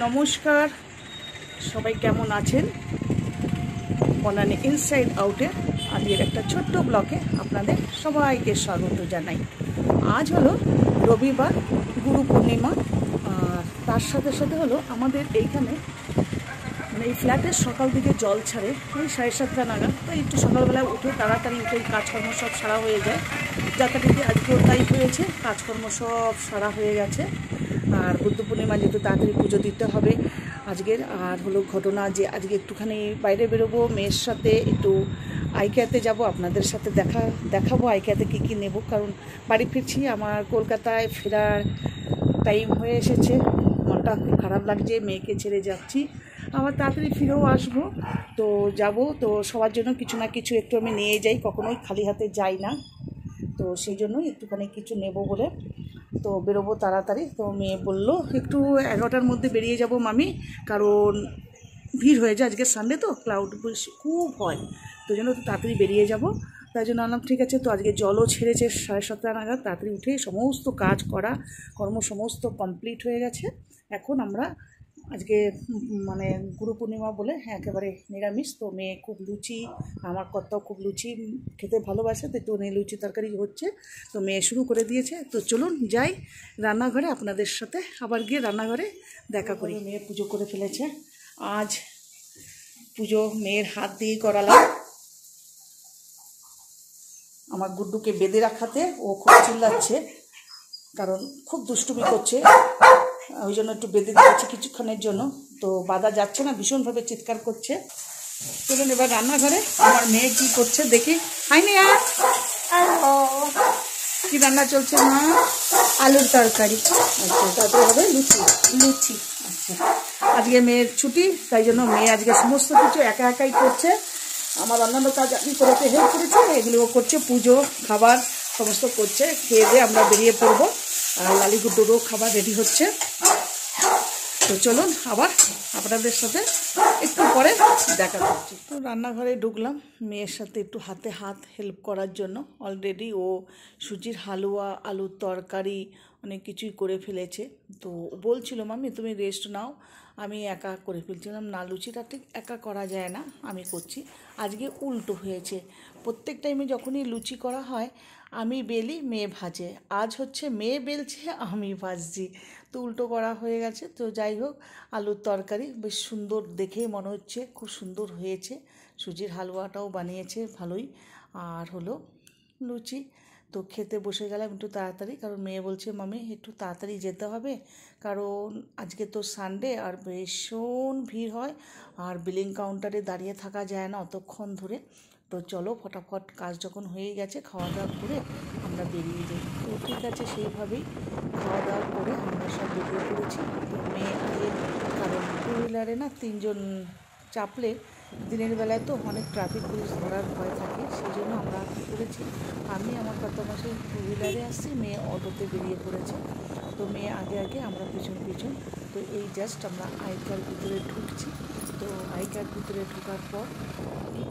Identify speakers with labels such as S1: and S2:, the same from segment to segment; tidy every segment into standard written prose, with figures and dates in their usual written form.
S1: নমস্কার, সবাই কেমন আছেন? বনানী ইনসাইড আউটের আজকের একটা ছোট্ট ব্লগে আপনাদের সবাইকে স্বাগত জানাই। আজ হলো রবিবার, গুরু পূর্ণিমা। আর তার সাথে সাথে হলো আমাদের এইখানে মানে এই ফ্ল্যাটের সকাল দিকে জল ছাড়ে ওই 7:30 নাগাদ। তো একটু সকালবেলা উঠে তাড়াতাড়ি উঠে কাজকর্ম সব সারা হয়ে যায়। যাতায়াতে আজকেও তাই হয়েছে, কাজকর্ম সব সারা হয়ে গেছে। আর বুদ্ধ পূর্ণিমা যেহেতু তাড়াতাড়ি পুজো দিতে হবে আজকের। আর হলো ঘটনা যে আজকে একটুখানি বাইরে বেরোবো, মেয়ের সাথে একটু আইকিয়াতে যাব, আপনাদের সাথে দেখাবো আইকিয়াতে কী কী নেব। কারণ বাড়ি ফিরছি, আমার কলকাতায় ফেরার টাইম হয়ে এসেছে। মনটা খুব খারাপ লাগছে, মেয়েকে ছেড়ে যাচ্ছি, আবার তাড়াতাড়ি ফিরেও আসবো। তো যাব, তো সবার জন্য কিছু না কিছু একটু আমি নিয়ে যাই, কখনোই খালি হাতে যাই না। তো সেই জন্যই একটুখানি কিছু নেব বলে তো বেরোবো তাড়াতাড়ি। তো মেয়ে বললো একটু 11টার মধ্যে বেরিয়ে যাব মামি, কারণ ভিড় হয়ে যায়, আজকে সানডে তো ক্লাউড বেশি খুব হয়, তো জন্য একটু তাড়াতাড়ি বেরিয়ে যাব। তাই জন্য আনলাম ঠিক আছে। তো আজকে জলও ছেড়েছে 7:30 নাগাদ, তাড়াতাড়ি উঠে সমস্ত কাজ কর্ম সমস্ত কমপ্লিট হয়ে গেছে। এখন আমরা আজকে মানে গুরু পূর্ণিমা বলে একেবারে নিরামিষ। তো মেয়ে খুব লুচি, আমার কর্তাও খুব লুচি খেতে ভালোবাসে, তো একটু লুচি তরকারি হচ্ছে, তো মেয়ে শুরু করে দিয়েছে। তো চলুন যাই রান্নাঘরে, আপনাদের সাথে আবার গিয়ে রান্নাঘরে দেখা করি। মেয়ে পুজো করে ফেলেছে, আজ পুজো মেয়ের হাত দিয়ে করালাম। আমার গুড্ডুকে বেঁধে রাখাতে ও খুব চিল্লাচ্ছে, কারণ খুব দুষ্টুমি করছে, ওই জন্য একটু বেঁধে দিয়েছি কিছুক্ষণের জন্য। তো বাধা যাচ্ছে না, ভীষণভাবে চিৎকার করছে। চলুন এবার রান্নাঘরে আমার মেয়ে কি করছে দেখি। হাই নিয়া, কি রান্না চলছে মা?
S2: আলুর তরকারি।
S1: আচ্ছা, তারপরে হবে লুচি। আচ্ছা, আজকে মেয়ের ছুটি, তাই জন্য মেয়ে আজকে সমস্ত কিছু একা একাই করছে। আমার অন্যান্য কাজ আমি করাতে হেল্প করেছি, এগুলো করছে, পুজো খাবার সমস্ত করছে। খেয়ে দিয়ে আমরা বেরিয়ে পড়বো, আর লালিগুড্ডুরও খাবার রেডি হচ্ছে। তো চলুন আবার আপনাদের সাথে একটু পরে দেখা করছি। তো রান্নাঘরে ঢুকলাম মেয়ের সাথে একটু হাতে হাত হেল্প করার জন্য। অলরেডি ও সুজির হালুয়া, আলুর তরকারি অনেক কিছুই করে ফেলেছে। তো বলছিল মাম্মি তুমি রেস্ট নাও, আমি একা করে ফেলছিলাম। না, লুচিটা ঠিক একা করা যায় না, আমি করছি। আজকে উল্টো হয়েছে, প্রত্যেক টাইমে যখনই লুচি করা হয় আমি বেলি, মেয়ে ভাজে। আজ হচ্ছে মেয়ে বেলছে, আমি ভাজছি, তো উল্টো করা হয়ে গেছে। তো যাই হোক, আলুর তরকারি বেশ সুন্দর দেখেই মনে হচ্ছে, খুব সুন্দর হয়েছে। সুজির হালুয়াটাও বানিয়েছে ভালোই। আর হলো লুচি। তো খেতে বসে গেলাম একটু তাড়াতাড়ি, কারণ মেয়ে বলছে মামি একটু তাড়াতাড়ি যেতে হবে, কারণ আজকে তো সানডে আর ভীষণ ভিড় হয়, আর বিলিং কাউন্টারে দাঁড়িয়ে থাকা যায় না অতক্ষণ ধরে। তো চলো ফটাফট কাজ যখন হয়ে গেছে খাওয়া দাওয়া করে আমরা বেরিয়ে যাই। তো ঠিক আছে, সেইভাবেই খাওয়া দাওয়া করে আমরা সব বেরিয়ে পড়েছি। তো মেয়ে আগে, কারণ টু হুইলারে না 3জন চাপলে দিনের বেলায় তো অনেক ট্রাফিক পুলিশ ধরার ভয় থাকে, সেই জন্য আমরা কী করেছি, আমি আমার কত মাসে টু হুইলারে আসছি, মেয়ে অটোতে বেরিয়ে পড়েছে। তো মেয়ে আগে আগে, আমরা পিছন পিছন। তো এই জাস্ট আমরা আইকার ভিতরে ঢুকছি। তো আইকার ভিতরে ঢোকার পর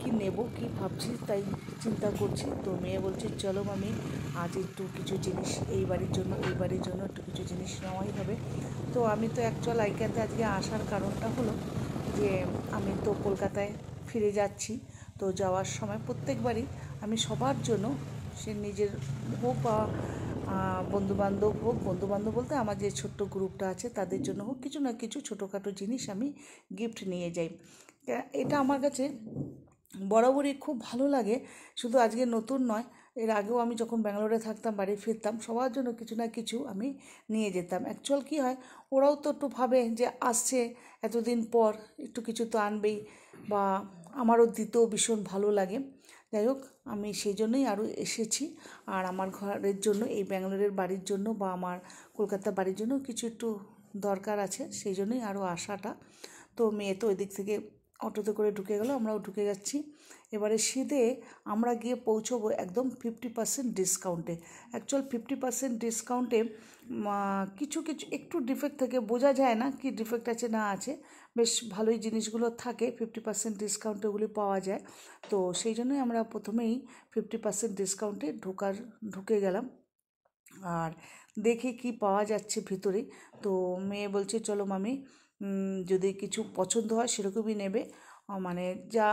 S1: কী নেব কী ভাবছি, তাই চিন্তা করছি। তো মেয়ে বলছে চলো মামি আজ একটু কিছু জিনিস এই বাড়ির জন্য একটু কিছু জিনিস নেওয়াই হবে। তো আমি তো অ্যাকচুয়াল আইকাতে আজকে আসার কারণটা হলো যে আমি তো কলকাতায় ফিরে যাচ্ছি। তো যাওয়ার সময় প্রত্যেকবারই আমি সবার জন্য, সে নিজের হোক বা বন্ধুবান্ধব হোক, বন্ধুবান্ধব বলতে আমার যে ছোট্ট গ্রুপটা আছে তাদের জন্য হোক, কিছু না কিছু ছোটোখাটো জিনিস আমি গিফট নিয়ে যাই। এটা আমার কাছে বরাবরই খুব ভালো লাগে। শুধু আজকে নতুন নয়, এর আগেও আমি যখন ব্যাঙ্গালোরে থাকতাম, বাড়ি ফিরতাম, সবার জন্য কিছু না কিছু আমি নিয়ে যেতাম। অ্যাকচুয়াল কী হয়, ওরাও তো একটু ভাবে যে আসছে এতদিন পর, একটু কিছু তো আনবেই, বা আমারও দিতেও ভীষণ ভালো লাগে। যাই হোক, আমি সেই জন্যই আরও এসেছি। আর আমার ঘরের জন্য, এই ব্যাঙ্গালোরের বাড়ির জন্য বা আমার কলকাতা বাড়ির জন্য কিছু একটু দরকার আছে, সেই জন্যই আরও আসাটা। তো মেয়ে তো ওই দিক থেকে অটোতে করে ঢুকে গেল, আমরাও ঢুকে যাচ্ছি। এবারে শীতে আমরা গিয়ে পৌঁছবো একদম 50% ডিসকাউন্টে। অ্যাকচুয়াল 50% ডিসকাউন্টে কিছু কিছু একটু ডিফেক্ট থাকে, বোঝা যায় না কি ডিফেক্ট আছে না আছে, বেশ ভালোই জিনিসগুলো থাকে, 50% ডিসকাউন্টে ওগুলি পাওয়া যায়। তো সেই জন্যই আমরা প্রথমেই 50% ডিসকাউন্টে ঢুকে গেলাম। আর দেখি কি পাওয়া যাচ্ছে ভিতরে। তো মেয়ে বলছে চলো মামি, যদি কিছু পছন্দ হয় সেরকমই নেবে, মানে যা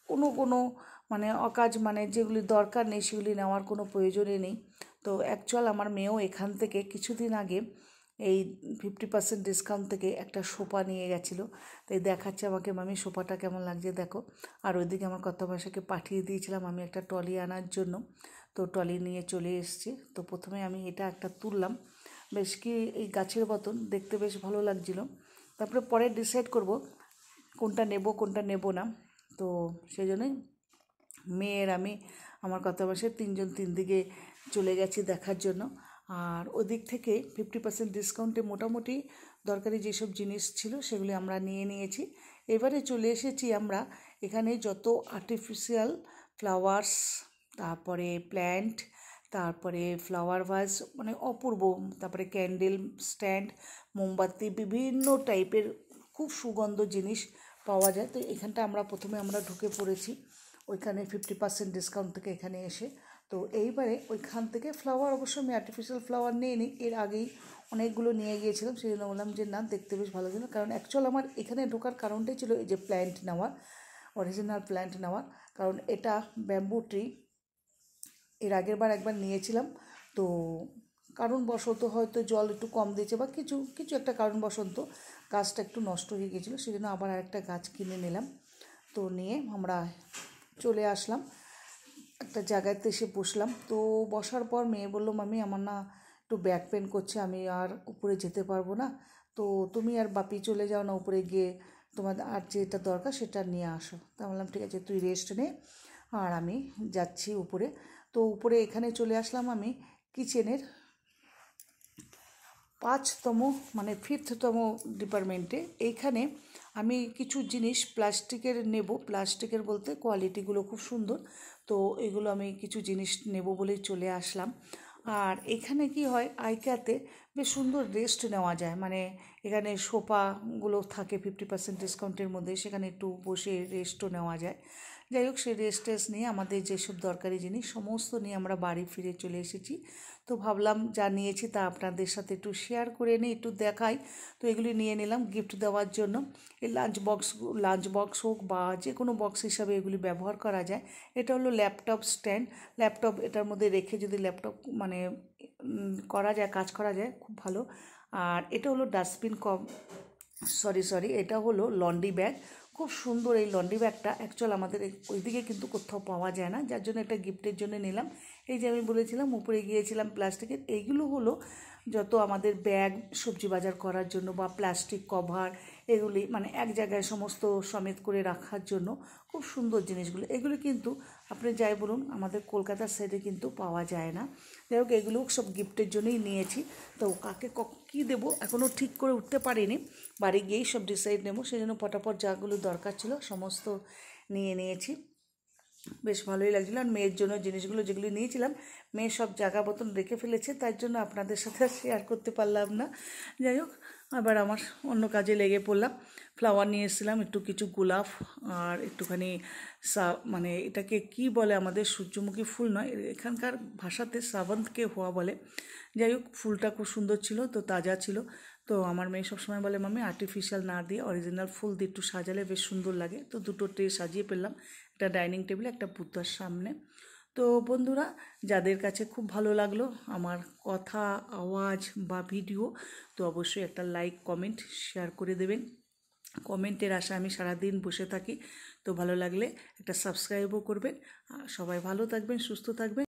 S1: কোনো মানে অকাজ মানে যেগুলি দরকার নেই সেগুলি নেওয়ার কোনো প্রয়োজনই নেই। তো অ্যাকচুয়াল আমার মেয়েও এখান থেকে কিছুদিন আগে এই 50% ডিসকাউন্ট থেকে একটা সোফা নিয়ে গেছিলো, তাই দেখাচ্ছে আমাকে, মামি সোফাটা কেমন লাগছে দেখো। আর ওইদিকে আমার কর্তামশাইকে পাঠিয়ে দিয়েছিলাম আমি একটা ট্রলি আনার জন্য, তো ট্রলি নিয়ে চলে এসেছি। তো প্রথমে আমি এটা একটা তুললাম, বেশ কি এই গাছের মতন দেখতে বেশ ভালো লাগছিলো। তারপরে পরে ডিসাইড করব কোনটা নেব না। তো সেই জন্যই মেয়ের আমি আমার কর্তামশাই তিনজন তিন দিকে চলে গেছি দেখার জন্য। আর ওদিক থেকে 50% ডিসকাউন্টে মোটামুটি দরকারি যেসব জিনিস ছিল সেগুলি আমরা নিয়ে নিয়েছি। এবারে চলে এসেছি আমরা এখানে যত আর্টিফিশিয়াল ফ্লাওয়ার্স, তারপরে প্ল্যান্ট, তারপরে ফ্লাওয়ার ভাস, মানে অপূর্ব, তারপরে ক্যান্ডেল স্ট্যান্ড, মোমবাতি, বিভিন্ন টাইপের খুব সুগন্ধ জিনিস পাওয়া যায়। তো এখানটা প্রথমে আমরা ঢুকে পড়েছি ওইখানে 50% ডিসকাউন্ট থেকে এখানে এসে। তো এইবারে ওইখান থেকে ফ্লাওয়ার, অবশ্য আমি আর্টিফিশিয়াল ফ্লাওয়ার নিই, এর আগেই অনেকগুলো নিয়ে গিয়েছিলাম, সেই জন্য বললাম যে না, দেখতে বেশ ভালো ছিল। কারণ অ্যাকচুয়াল আমার এখানে ঢোকার কারণটাই ছিল এই যে প্ল্যান্ট নেওয়া, অরিজিনাল প্ল্যান্ট নেওয়া। কারণ এটা ব্যাম্বু ট্রি, এর আগের বার একবার নিয়েছিলাম, তো কারণবশত হয়তো জল একটু কম দিয়েছে বা কিছু একটা কারণবশত গাছটা একটু নষ্ট হয়ে গিয়েছিলো, সেই জন্য আবার আরেকটা গাছ কিনে নিলাম। তো নিয়ে আমরা চলে আসলাম একটা জায়গাতে, এসে বসলাম। তো বসার পর মেয়ে বললো মামি আমার না একটু ব্যাক পেন করছে, আমি আর উপরে যেতে পারবো না, তো তুমি আর বাপি চলে যাও না উপরে, গিয়ে তোমার আর যেটা দরকার সেটা নিয়ে আসো। তা বললাম ঠিক আছে, তুই রেস্ট নে, আর আমি যাচ্ছি উপরে। তো উপরে এখানে চলে আসলাম আমি কিচেনের 5তম মানে 5th ডিপার্টমেন্টে। এইখানে আমি কিছু জিনিস প্লাস্টিকের নেব, প্লাস্টিকের বলতে কোয়ালিটিগুলো খুব সুন্দর, তো এগুলো আমি কিছু জিনিস নেব বলেই চলে আসলাম। আর এখানে কি হয়, আইক্যাতে বেশ সুন্দর রেস্ট নেওয়া যায়, মানে এখানে সোফাগুলো থাকে 50% ডিসকাউন্টের মধ্যে, সেখানে একটু বসে রেস্টও নেওয়া যায়। যাই হোক, সেই রেস্ট নিয়ে আমাদের যেসব দরকারি জিনিস সমস্ত নিয়ে আমরা বাড়ি ফিরে চলে এসেছি। তো ভাবলাম যা নিয়েছি তা আপনাদের সাথে একটু শেয়ার করে নিই, একটু দেখাই। তো এগুলি নিয়ে নিলাম গিফট দেওয়ার জন্য। এই লাঞ্চ বক্স হোক বা যে কোনো বক্স হিসাবে এগুলি ব্যবহার করা যায়। এটা হলো ল্যাপটপ স্ট্যান্ড, ল্যাপটপ এটার মধ্যে রেখে যদি ল্যাপটপ মানে করা যায়, কাজ করা যায়, খুব ভালো। আর এটা হলো ডাস্টবিন সরি এটা হলো লন্ড্রি ব্যাগ, খুব সুন্দর এই লন্ড্রি ব্যাগটা। অ্যাকচুয়াল আমাদের ওইদিকে কিন্তু কোথাও পাওয়া যায় না, যার জন্য একটা গিফটের জন্য নিলাম। এই যে আমি বলেছিলাম উপরে গিয়েছিলাম প্লাস্টিকের, এইগুলো হলো যত আমাদের ব্যাগ সবজি বাজার করার জন্য বা প্লাস্টিক কভার, এগুলি মানে এক জায়গায় সমস্ত সমেত করে রাখার জন্য খুব সুন্দর জিনিসগুলো। এগুলো কিন্তু আপনি যাই বলুন আমাদের কলকাতার সাইডে কিন্তু পাওয়া যায় না। যাই হোক, এগুলো সব গিফটের জন্যই নিয়েছি। তো কাকে কী দেবো এখনও ঠিক করে উঠতে পারিনি, বাড়ি গিয়েই সব ডিসাইড নেবো, সেই জন্য পটাপট যাগুলো দরকার ছিল সমস্ত নিয়ে নিয়েছি। বেশ ভালোই লাগছিলো। আর মেয়ের জন্য জিনিসগুলো যেগুলি নিয়েছিলাম মেয়ে সব জায়গা মতন রেখে ফেলেছে, তার জন্য আপনাদের সাথে আর শেয়ার করতে পারলাম না। যাই হোক, আবার আমার অন্য কাজে লেগে পড়লাম। ফ্লাওয়ার নিয়ে এসেছিলাম, কিছু গোলাপ, আর একটুখানি মানে এটাকে কি বলে, আমাদের সূর্যমুখী ফুল নয়, এখানকার ভাষাতে সাবন্তকে হওয়া বলে। যাই হোক, ফুলটা খুব সুন্দর ছিল, তো তাজা ছিল। তো আমার মেয়ে সবসময় বলে মামি আর্টিফিশিয়াল না দিয়ে অরিজিনাল ফুল দিয়ে একটু সাজালে বেশ সুন্দর লাগে। তো দুটো ট্রে সাজিয়ে পেলাম, একটা ডাইনিং টেবিলে, একটা বুদ্ধার সামনে। তো বন্ধুরা, যাদের কাছে খুব ভালো লাগলো আমার কথা, আওয়াজ বা ভিডিও, তো অবশ্যই একটা লাইক, কমেন্ট, শেয়ার করে দেবেন। কমেন্টের আশায় আমি সারাদিন বসে থাকি। তো ভালো লাগলে একটা সাবস্ক্রাইবও করবেন। সবাই ভালো থাকবেন, সুস্থ থাকবেন।